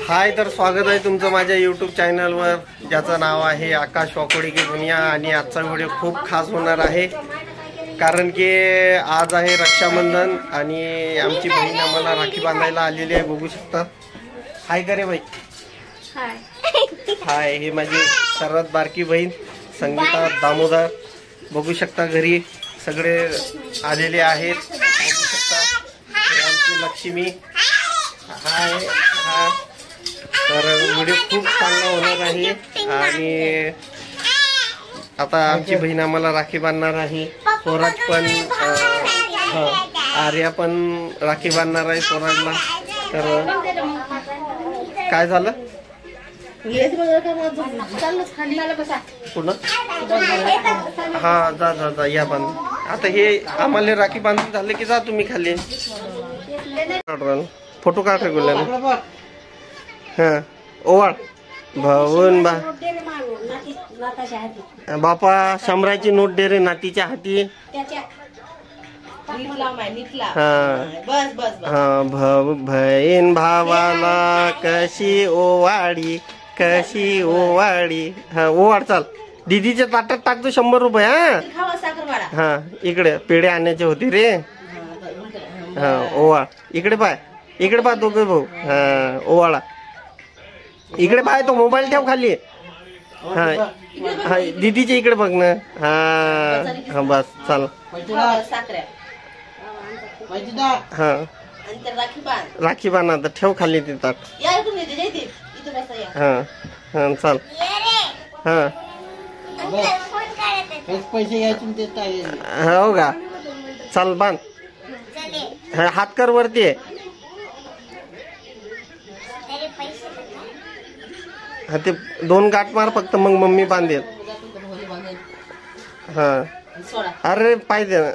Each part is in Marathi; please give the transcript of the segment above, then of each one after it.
हाय, तर स्वागत आहे तुमचं माझ्या यूट्यूब चॅनलवर, ज्याचं नाव आहे आकाश वाकोडी की दुनिया। आणि आजचा व्हिडिओ खूप खास होणार आहे, कारण की आज आहे रक्षाबंधन आणि आमची बहीण आम्हाला राखी बांधायला आलेली आहे, बघू शकता। हाय करे बाई, हाय हाय। हे माझी सर्वात बारकी बहीण संगीता दामोदर, बघू शकता घरी सगळे आलेले आहेत, बघू शकता। आमची लक्ष्मी, हाय हा। तर व्हिडिओ खूप चांगला होणार आहे आणि आता आमची बहीण आम्हाला राखी बांधणार आहे। स्वराज पण आर्या पण राखी बांधणार आहे स्वराजला। तर काय झालं पुन्हा? हा जा जा जा, या बांध। आता हे आम्हाला राखी बांधून झाले की जा तुम्ही खाली। फोटो काढ रे गुल्ला। हा ओवाळ भाऊन बा बापा शंभराची नोट दे रे नातीच्या हाती। हा भाऊ बहीण भावाला कशी ओवाळी कशी ओवाळी। हा ओवाळ चाल, दीदीच्या ताटात टाकतो 100 रुपये। हा इकडे पेढे आणायचे होते रे। हा ओवाळ, इकडे पाय, इकडे पाय दोघे भाऊ। हा ओवाळा, इकडे पाय, तो मोबाईल ठेव खाली। हा हा दीदीच्या इकडे बघ ना। हा हा बस चाल। हा राखी बांध, आता ठेव खाली ते ताट। हा हा चाल। हा पैसे हो का, चाल बांध। हात कर वरती। हा ते 2 गाठ मार फक्त, मग मम्मी बांधेल। हा अरे पाय दे ना।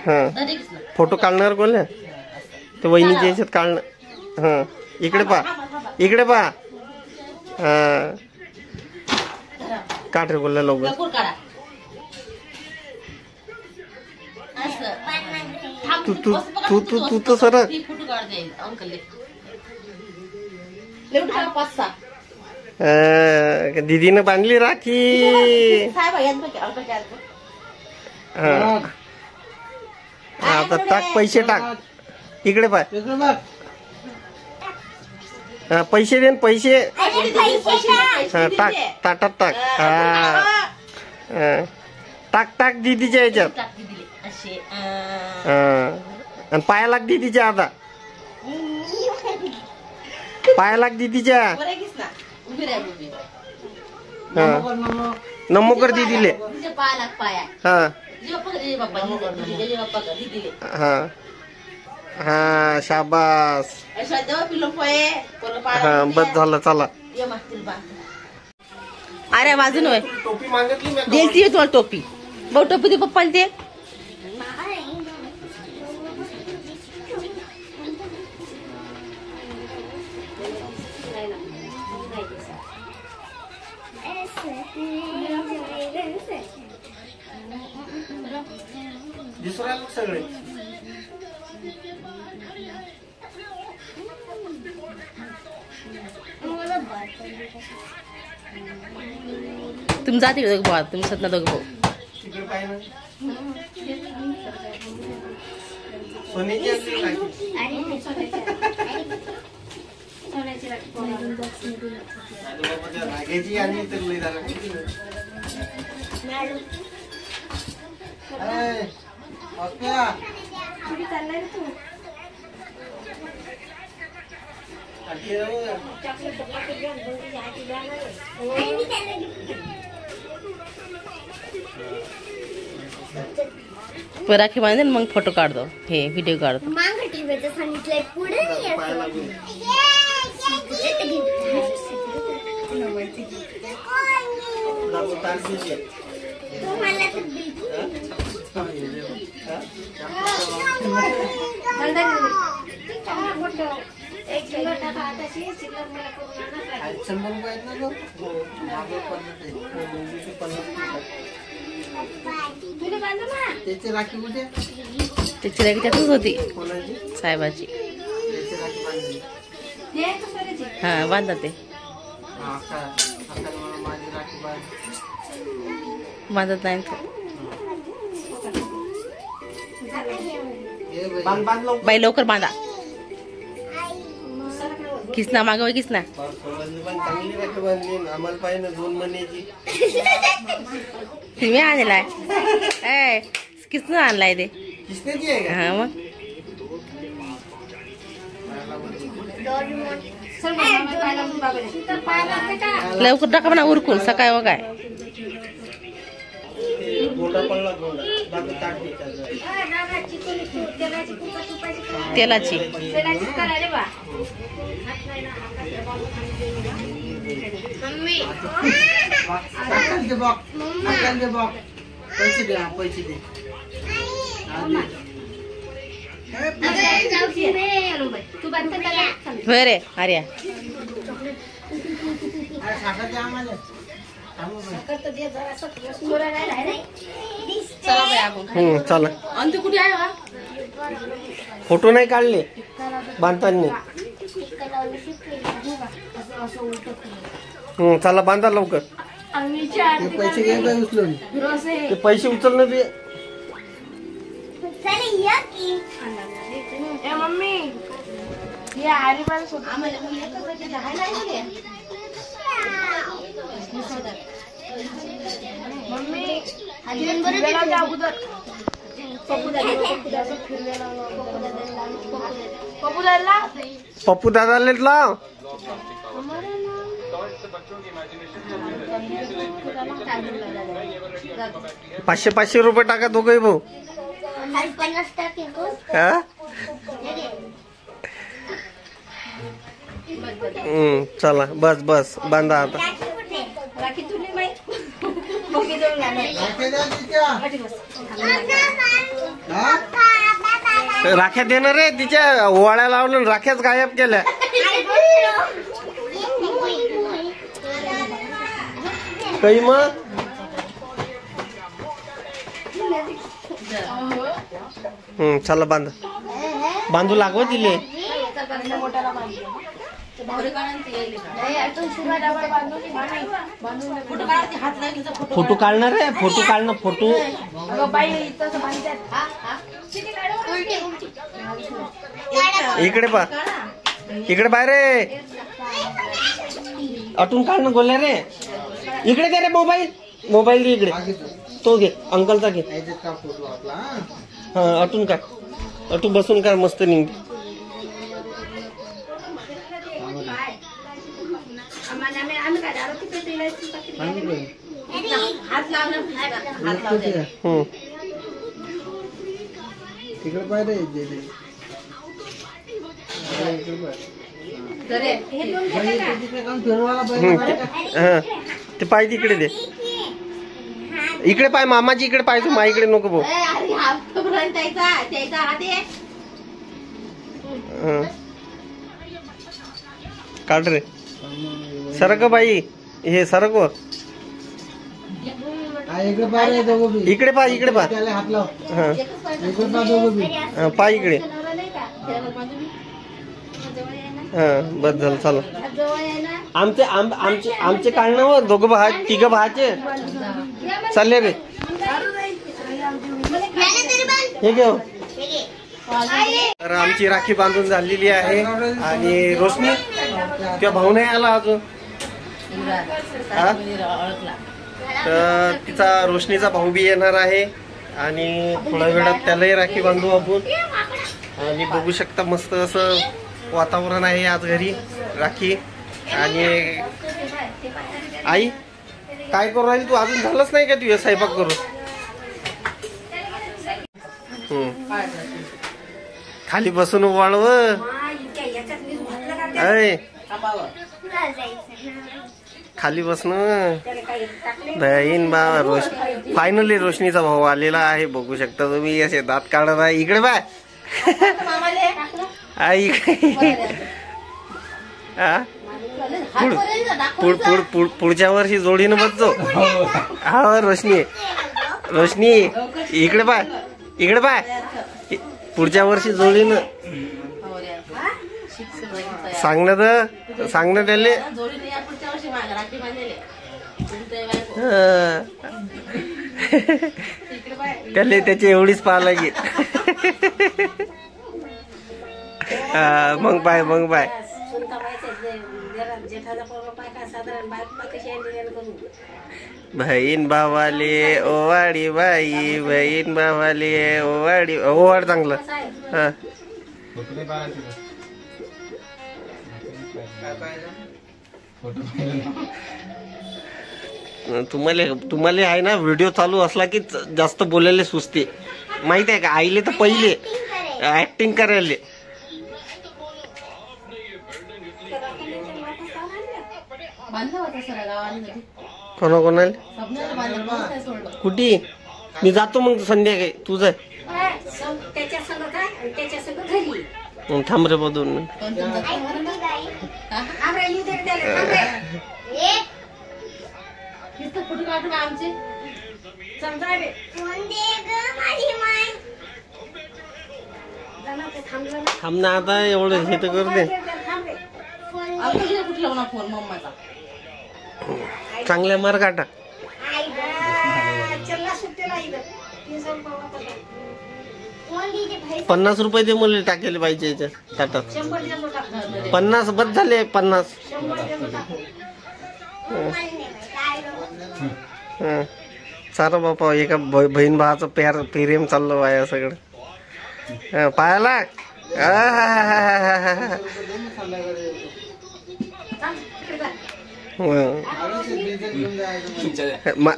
हा फोटो काढणार बोल, ते वहिनीच्या याच्यात काढणं। हा इकडे पा, इकडे पा। हा काढ रे बोलला लवकर। तू तू तू तू तू तर सर दीदीने बांधली राखी। आता टाक पैसे, टाक इकडे पाय। पैसे दे पैसे। हा टाक ताटात टाक। हा टाक टाक दीदीच्या याच्यात। आणि पाया लाग दीदीच्या, आता पाया लाग दीदीच्या। नमो कर दीदीले। हा हा हा शाबास। हा बस झालं, चला। अरे बाजून टोपी मागितली मी, दिलती तुम्हाला टोपी। भाऊ टोपी दे पप्पाला ते। दिसू राहिले सगळे। तुम्ही जाते का दोघं भाऊ? तुम्ही सतना दोघं भाऊ? इकडे पाय ना, सोन्याची असली राखी आणि तर लई झालं। राखी बांधेन मग फोटो काढतो, हे व्हिडिओ काढतो। त्याचे राखी कुठे? त्याची राखी त्यातच होती कोणाची? साहेबाची. त्याची राखी बांधली. हा बांधा ते माझी राखी बांध. बांधत नाही तो. बांध लवकर. बाई लवकर बांधा. किसना मागव किसना. पण चांगली राखी बांधली. आम्हाला पाहिजे 2 महिन्याची. तुम्ही आणलाय ए किसना आणलाय ते. किसण्याची आहे का? हा मग लवकर टाका म्हणा उरकून सकाळ व काय गोटा पडला गोटा. बाकी ताट दे त्याचं. तेलाची. पैसे दे. पैसे दे. बरे अरे चला. अंत कुठे आहे वा? फोटो नाही काढले बांधताना. चला बांधा लवकर. पैसे घे उचलून. ते पैसे उचल ना ते. मम्मी ये आरी बाल मम्मी पप्पू दादाला लाव. 500 रुपये टाका दोघे भाऊ. हा? चला बस बस बांधा आता. राख्या देणार रे. तिच्या ओवाळ्या लावलं राख्याच गायब केल्या. काही मग चला बांधा. बांधू लागव दिले. फोटो काढणार रे. फोटो काढणं. फोटो इकडे पा. इकडे बाहेर रे. अटून काढणं गोल्या रे. इकडे दे रे मोबाईल. मोबाईल दे इकडे. तो घे अंकलचा घे. हा अटून काढ. अटू बसून काढ मस्त निघ. तिकडे पाहिजे ते पाय तिकडे दे. इकडे पाय मामाची इकडे पाय. तू मा इकडे नको भाऊ. काढ रे. सरक बाई. हे सरक. इकडे पाय. इकडे पाय. पाय इकडे. हा बस झालं. चला आमचे काढणं हो. दोघं भा 3 भाचे चालले रे. हे घे. तर आमची राखी बांधून झालेली आहे. आणि रोशनी त्या भाऊ नाही आला अजून. तर तिचा रोशनीचा भाऊ बी येणार आहे. आणि थोड्या वेळात त्यालाही राखी बांधू आपण. आणि बघू शकता मस्त असं वातावरण आहे आज घरी. राखी. आणि आई काय करू राहील तू? अजून झालंच नाही का तुझ्या स्वयंपाक करू? खाली बसून वाळव. खाली बसन बहीण बा. फायनली रोशनीचा भाऊ आलेला आहे. बघू शकता तुम्ही असे दात काढत आहे. इकडे बाय. पुढच्या वर्षी जोडीनं बसतो. हा रोशनी. रोशनी इकडे बाय. इकडे बाय. पुढच्या वर्षी जोडीनं सांगण्यात त्याले त्याले त्याची एवढीच पाहा लागेल. मग बाय बहीण भावाले ओवाडी बाई, बहीण भावाले ओवाडी. ओवाड चांगलं. हा तुम्हाला आहे ना, व्हिडिओ चालू असला की जास्त बोलायला सुचते माहित आहे का. आईले तर पहिले ऍक्टिंग करायला कोणाला कुठे मी जातो मग संध्याकाळी. तुझं थांब रे बघ 2 मिनिट. थांब ना आता, एवढं हे तर करू दे. चांगल्या मार काटा. 50 रुपये दे मला टाकेले पाहिजे याच्यात ताटात. 50 बस झाले. 50 सारं बापा एका बहीण भावाचं प्रेम चाललं वाया सगळं पाहायला.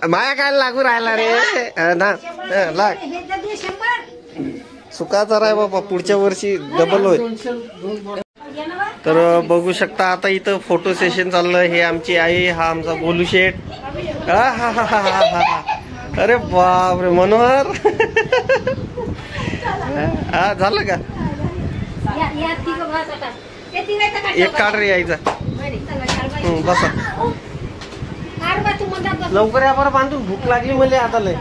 माया काय लागू राहिला रे ना. लाग सुखाचा राय बापा, पुढच्या वर्षी डबल होईल. तर बघू शकता आता इथं फोटो सेशन चाललं. हे आमची आई, हा आमचा बोलू शेठ. अरे बापरे मनोहर. हा झालं का. एक काढ रे यायचा. बसा लवकर या बरं बांधून, भूक लागली मला आता लय.